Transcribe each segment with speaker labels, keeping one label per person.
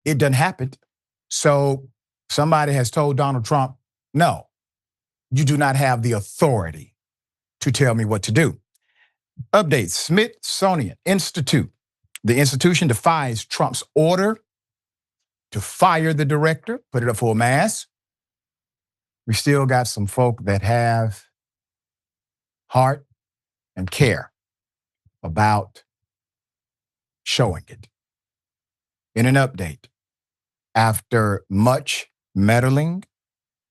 Speaker 1: it doesn't happen. So somebody has told Donald Trump, no, you do not have the authority to tell me what to do. Update, Smithsonian Institute. The institution defies Trump's order to fire the director, put it up for a mass. We still got some folk that have heart and care about showing it. In an update, after much meddling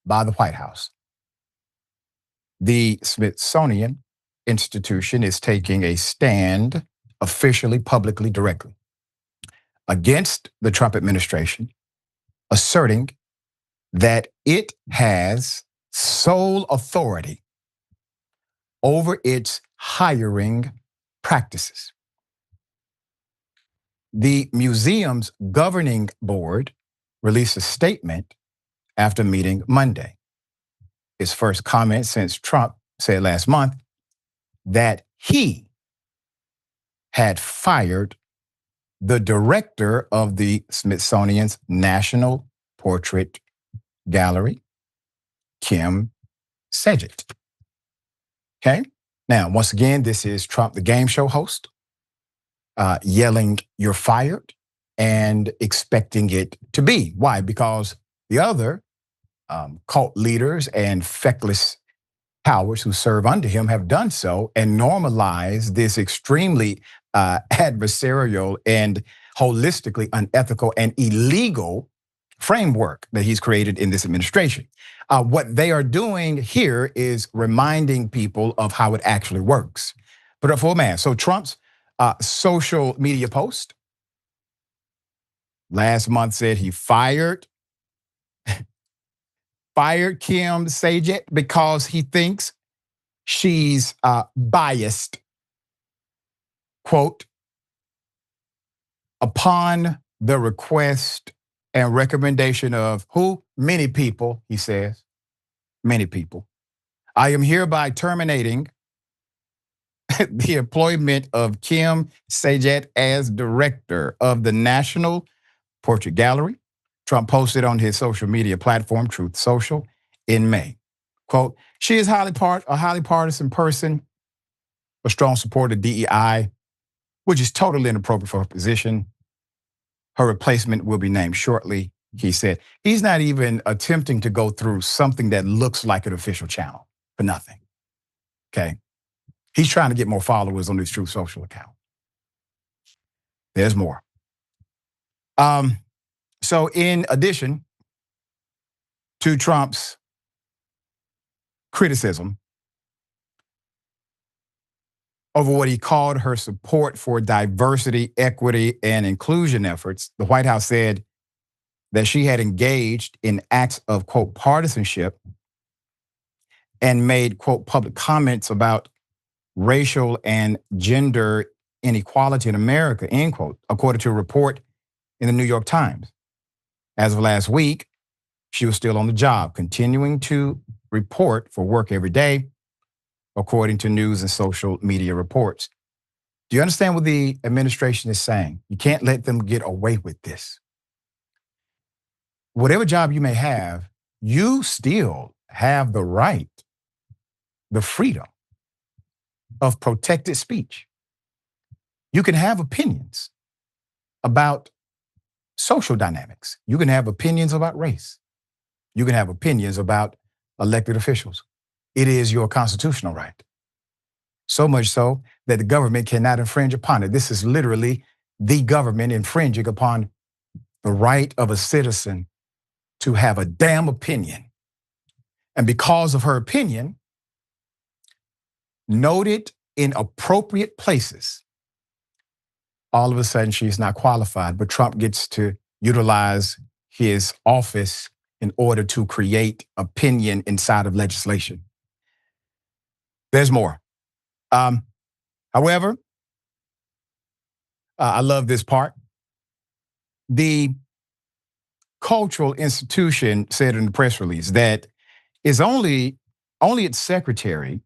Speaker 1: by the White House, the Smithsonian Institution is taking a stand officially, publicly, directly against the Trump administration, asserting that it has sole authority over its hiring practices. The museum's governing board released a statement after meeting Monday. His first comment since Trump said last month that he had fired the director of the Smithsonian's National Portrait Gallery, Kim Sajet. Okay? Now, once again, this is Trump, the game show host, yelling, "You're fired," and expecting it to be. Why? Because the other cult leaders and feckless powers who serve under him have done so and normalized this extremely adversarial and holistically unethical and illegal framework that he's created in this administration. What they are doing here is reminding people of how it actually works. Put up for a man. So Trump's social media post last month said he fired Kim Sajet because he thinks she's biased, quote, upon the request and recommendation of who? Many people, he says. Many people. I am hereby terminating the employment of Kim Sajet as director of the National Portrait Gallery. Trump posted on his social media platform, Truth Social, in May. Quote, she is a highly partisan person, a strong supporter of DEI, which is totally inappropriate for her position. Her replacement will be named shortly, he said. He's not even attempting to go through something that looks like an official channel for nothing, okay? He's trying to get more followers on his Truth Social account. There's more. So in addition to Trump's criticism over what he called her support for diversity, equity, and inclusion efforts, the White House said that she had engaged in acts of, quote, partisanship and made, quote, public comments about racial and gender inequality in America, end quote, according to a report in the New York Times. As of last week, she was still on the job, continuing to report for work every day, according to news and social media reports. Do you understand what the administration is saying? You can't let them get away with this. Whatever job you may have, you still have the right, the freedom of protected speech. You can have opinions about social dynamics. You can have opinions about race. You can have opinions about elected officials. It is your constitutional right. So much so that the government cannot infringe upon it. This is literally the government infringing upon the right of a citizen to have a damn opinion. And because of her opinion, noted in appropriate places, all of a sudden she's not qualified, but Trump gets to utilize his office in order to create opinion inside of legislation. There's more. However, I love this part. The cultural institution said in the press release that is only its secretary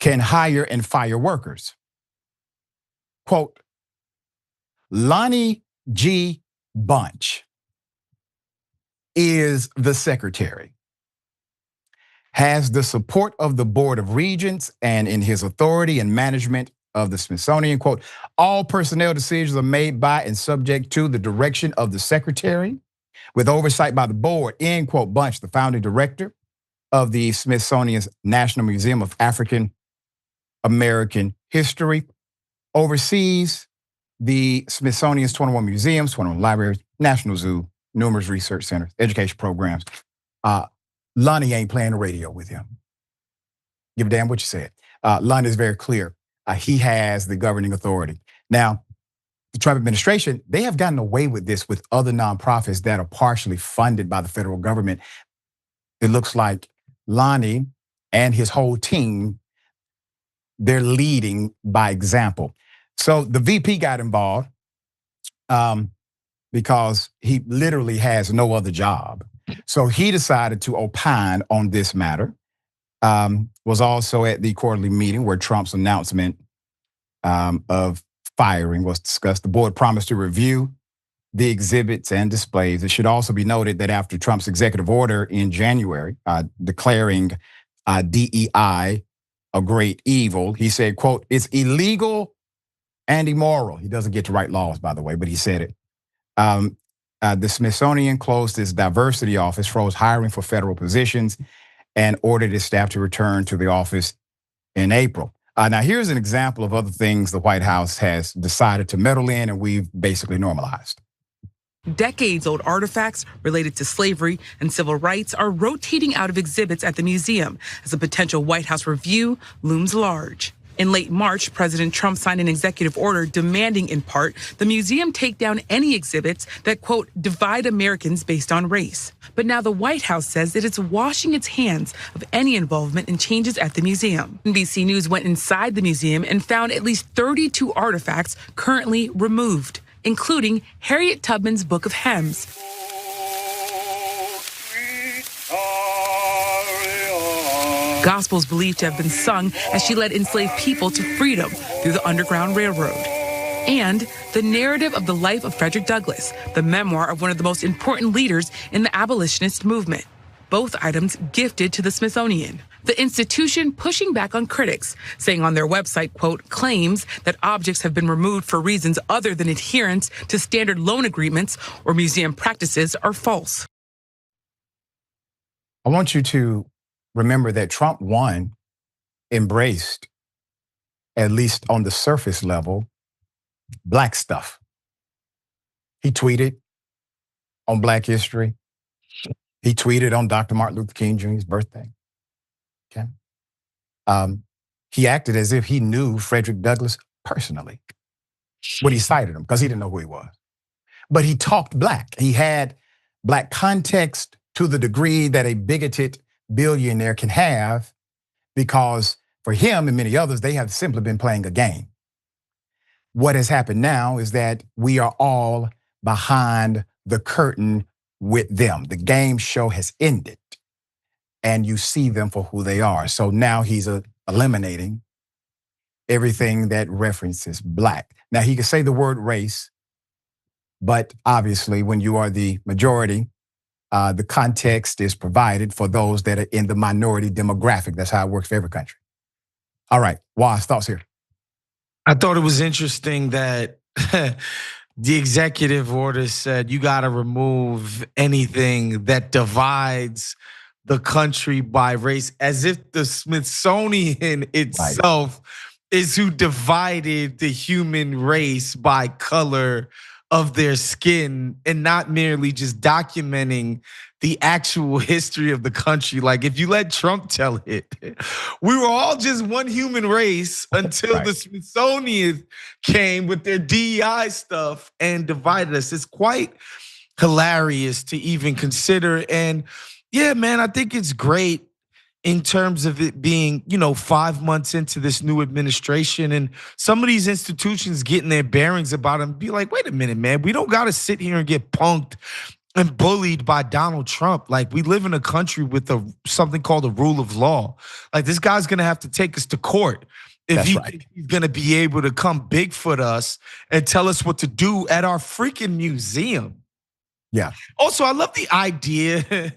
Speaker 1: can hire and fire workers. Quote, Lonnie G. Bunch, is the secretary, has the support of the Board of Regents, and in his authority and management of the Smithsonian, quote, all personnel decisions are made by and subject to the direction of the secretary with oversight by the board, end quote. Bunch, the founding director of the Smithsonian's National Museum of African American History, oversees the Smithsonian's 21 museums, 21 libraries, National Zoo, numerous research centers, education programs. Lonnie ain't playing the radio with him. Give a damn what you said. Lonnie is very clear. He has the governing authority. Now, the Trump administration, they have gotten away with this with other nonprofits that are partially funded by the federal government. It looks like Lonnie and his whole team, they're leading by example. So the VP got involved because he literally has no other job. So he decided to opine on this matter. Was also at the quarterly meeting where Trump's announcement of firing was discussed. The board promised to review the exhibits and displays. It should also be noted that after Trump's executive order in January declaring DEI a great evil, he said, quote, it's illegal and immoral. He doesn't get to write laws, by the way, but he said it. The Smithsonian closed its diversity office, froze hiring for federal positions, and ordered its staff to return to the office in April. Now, here's an example of other things the White House has decided to meddle in and we've basically normalized.
Speaker 2: Decades-old artifacts related to slavery and civil rights are rotating out of exhibits at the museum as a potential White House review looms large. In late March, President Trump signed an executive order demanding, in part, the museum take down any exhibits that, quote, divide Americans based on race. But now the White House says that it's washing its hands of any involvement in changes at the museum. NBC News went inside the museum and found at least 32 artifacts currently removed, including Harriet Tubman's Book of Hymns. Gospels believed to have been sung as she led enslaved people to freedom through the Underground Railroad. And the narrative of the life of Frederick Douglass, the memoir of one of the most important leaders in the abolitionist movement. Both items gifted to the Smithsonian. The institution pushing back on critics, saying on their website, quote, claims that objects have been removed for reasons other than adherence to standard loan agreements or museum practices are false.
Speaker 1: I want you to remember that Trump, one, embraced, at least on the surface level, Black stuff. He tweeted on Black history. He tweeted on Dr. Martin Luther King Jr.'s birthday. Okay. He acted as if he knew Frederick Douglass personally when he cited him, because he didn't know who he was. But he talked Black. He had Black context to the degree that a bigoted billionaire can have, because for him and many others, they have simply been playing a game. What has happened now is that we are all behind the curtain with them. The game show has ended and you see them for who they are. So now he's eliminating everything that references Black. Now he can say the word race, but obviously when you are the majority, the context is provided for those that are in the minority demographic. That's how it works for every country. All right, Waz, thoughts here?
Speaker 3: I thought it was interesting that the executive order said you got to remove anything that divides the country by race, as if the Smithsonian itself is who divided the human race by color of their skin, and not merely just documenting the actual history of the country. Like, if you let Trump tell it, we were all just one human race until the Smithsonian came with their DEI stuff and divided us. It's quite hilarious to even consider. And yeah, man, I think it's great in terms of it being, 5 months into this new administration, and some of these institutions getting their bearings about them, be like, wait a minute, man, we don't got to sit here and get punked and bullied by Donald Trump. Like, we live in a country with something called the rule of law. Like, this guy's gonna have to take us to court if he's gonna be able to come Bigfoot us and tell us what to do at our freaking museum.
Speaker 1: Yeah.
Speaker 3: Also, I love the idea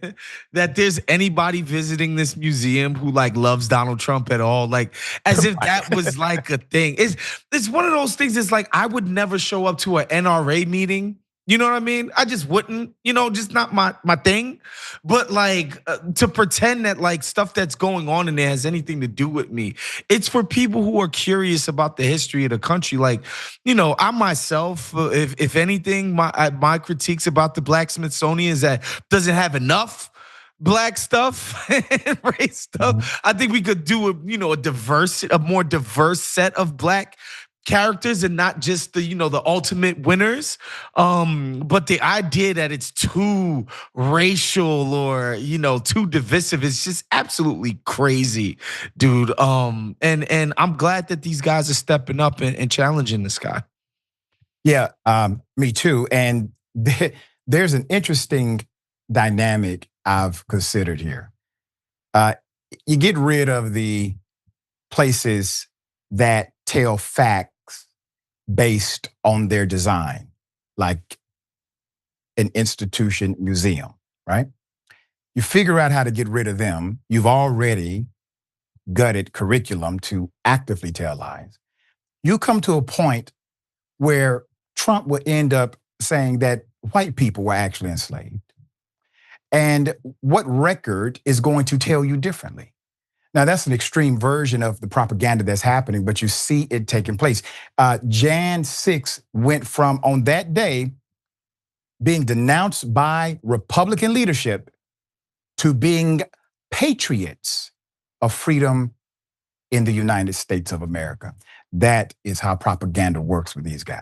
Speaker 3: that there's anybody visiting this museum who like loves Donald Trump at all, like as if that was like a thing. It's one of those things. It's like I would never show up to an NRA meeting. You know what I mean? I just wouldn't, just not my thing. But like to pretend that like stuff that's going on in there has anything to do with me. It's for people who are curious about the history of the country. Like, I myself, if anything, my critiques about the Black Smithsonian is that doesn't have enough Black stuff and race stuff. I think we could do a more diverse set of Black characters and not just the ultimate winners. But the idea that it's too racial or too divisive is just absolutely crazy, dude. And I'm glad that these guys are stepping up and challenging this guy.
Speaker 1: Yeah, me too. And there's an interesting dynamic I've considered here. You get rid of the places that tell facts based on their design, like an institution museum, right? You figure out how to get rid of them. You've already gutted curriculum to actively tell lies. You come to a point where Trump would end up saying that white people were actually enslaved. And what record is going to tell you differently? Now, that's an extreme version of the propaganda that's happening, but you see it taking place. Jan 6 went from, on that day, being denounced by Republican leadership to being patriots of freedom in the United States of America. That is how propaganda works with these guys.